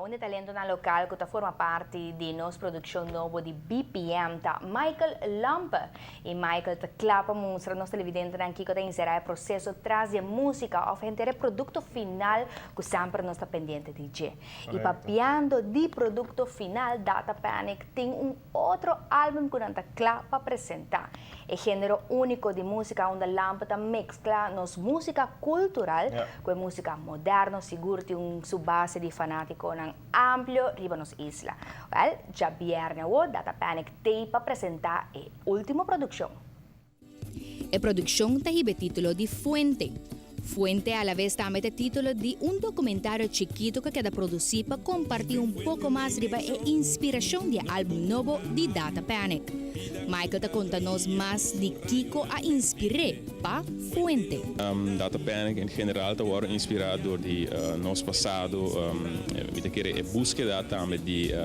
un talento na local que forma parte di nos production novo di BPM ta Michael Lampe. E Michael ta clapa mostra nos televidente dan kiko ta inserir processo traz de música of entere produto final que sempre nos está pendente de je. E papiando di produto final Data Panic tem outro álbum que não ta clapa apresentar. É gênero único de música onde Lampe ta mescla nos música cultural com música moderna, seguro tem sua base de fanático ng amplio riba nos isla. Well, já viernes o Data Panic tem para apresentar a última produção. A produção tem o título de Fuente. Fuente a la vez también el título de un documentario chiquito que queda producido para compartir un poco más de la inspiración del álbum nuevo de Data Panic. Michael te contanos más de Kiko a inspiré para Fuente. Data Panic in general te worden inspirado door die nos passado, met een keer búsqueda también de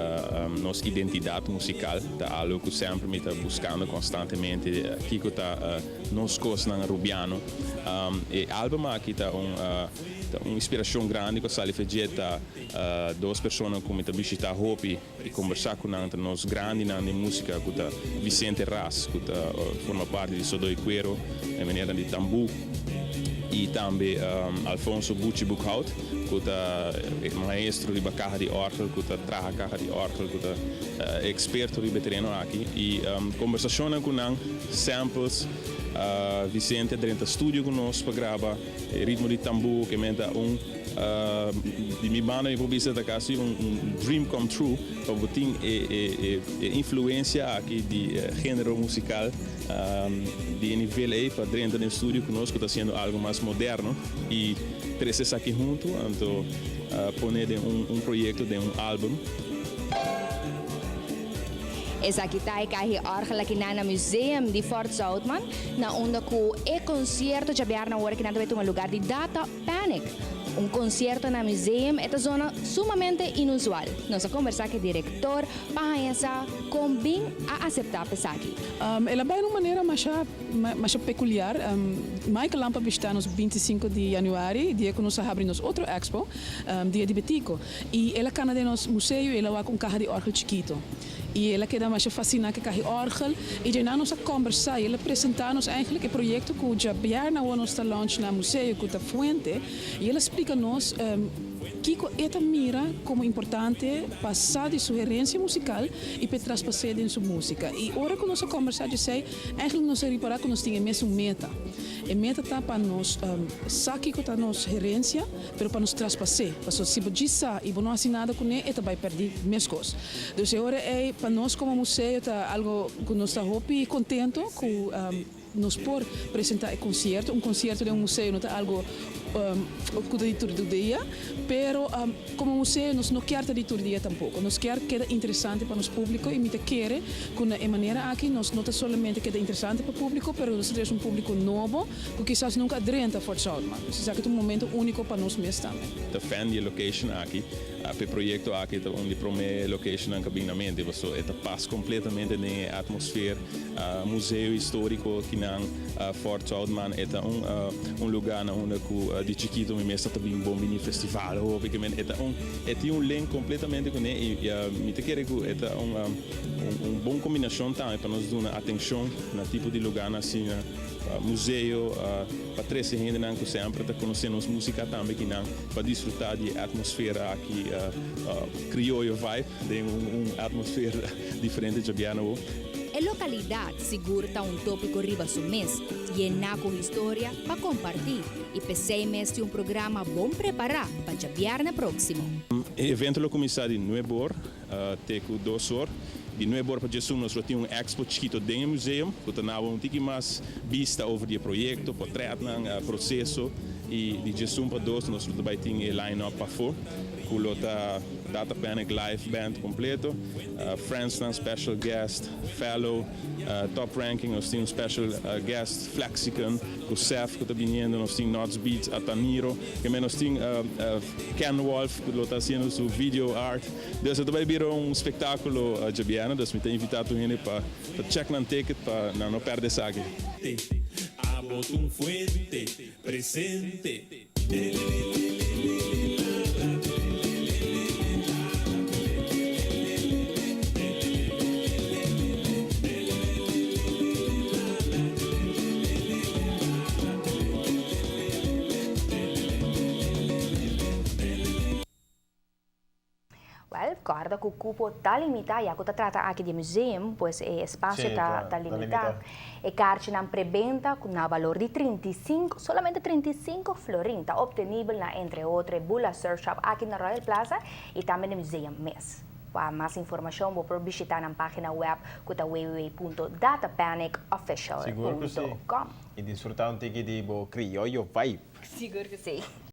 nos identidad musical, da algo que sempre me buscando constantemente. Kiko ta nos cos nang rubiano. E album aqui tá uma inspiração grande que sali fegeta duas pessoas que me visitar Hopi e conversar com nós grande na música que tá Vicente Ras que tá forma parte de Sodoi Quero em maneira de Tambu e também Alfonso Bucci Buchhout que tá maestro de caja de orgel que tá traga caja de orgel que tá experto de veterano aqui e conversação com nós samples Vicente dentro do estúdio conosco para gravar ritmo de tambu que menta de minha banda e publicidade da casa dream come true para botar influência aqui de gênero musical de nível aí para dentro do estúdio conosco está sendo algo mais moderno e trazer aqui junto então poner projeto de álbum. Esa aqui está aí orgel aqui na museum de Fort Zoutman, na onde o concerto já vier na hora que nada vai lugar de Data Panic. Concerto na museum é uma zona sumamente inusual. Nós vamos conversar com o diretor para essa como bem a aceitar essa aqui. Ela vai de uma maneira mais peculiar. Michael Lampe está no 25 de januário, dia que nós abrimos outro expo, dia de Betico. E ela cana de nosso museu e ela vai com carro de orgel chiquito. E ela queda mais fascinada com o orgel. E já nós a conversar, ela apresentar-nos eigenlijk o projeto que já vier na nossa launch na museu que está Fuente. E ela explica-nos Kiko esta mira como importante passar de sugerência musical e para transpassar em sua música. E agora que nós a conversar, eu sei, eigenlijk nós reparar que nós temos mesmo meta. A meta está para nós saber que está nossa gerência, mas para nós transpassar. Porque se você e não assinada com ele, ele vai perder mais coisas. Então agora é para nós como museu está algo que nós estamos contente com nós por apresentar o concerto. Concerto de museu não é algo que de todo dia, pero como museu nós não queremos de todo dia tampouco. Nós queremos que seja interessante para o público e me quer que de maneira aqui nós não somente que é interessante para o público, mas nós temos público novo que quizás nunca adrenta Fort Zoutman. Isso é um momento único para nós mesmos também. The fan die location aqui, o projeto aqui é onde promete location em cabinamento, então é passa completamente na atmosfera museu histórico que na Fort Zoutman é lugar onde de chiquito me está também bom mini festival ou porque é link completamente com ele e me te quer que é bom combinação também para nós dar atenção na tipo de lugar assim museu para trazer gente que sempre está conhecendo a música também que não para desfrutar de atmosfera aqui criou o vibe de atmosfera diferente de Jabiano. A localidade segura está tópico riba do mês, llena com história para compartilhar e pensei mesmo um programa bom preparado para o viernes próximo. O evento vai começar de 9 horas até 2 horas. De 9 horas para Jesus nós temos expo chiquito dentro do museu, que está pouco mais vista over o projeto, portreto, processo e de Jesus para 2 nós também temos line-up para fora. Kulota Data Panic live band completo, Friends special guest, fellow, top ranking, nós temos special guest Flexicon, o Seth que está vindo, nós temos Nots Beats, Ataniro, que nós temos Ken Wolf que está fazendo seu video art. Então também virou espetáculo jabiano, então me tem invitado para check no ticket para não perder isso aqui. Fuente presente. recorda que o cupo está limitado, ya que está trata aqui de museu, pues o espaço Sí, está tá limitado. E carte na preventa com valor de 35, solamente 35 florin, está obtenível na, entre outros, Bula Surf Shop aqui na Royal Plaza e também no Museu Mes. Para mais informação, vou visitar na página web que é www.datapanicofficial.com. Seguro que sim. E desfrutar um tique de bo criollo vibe. Seguro que sim.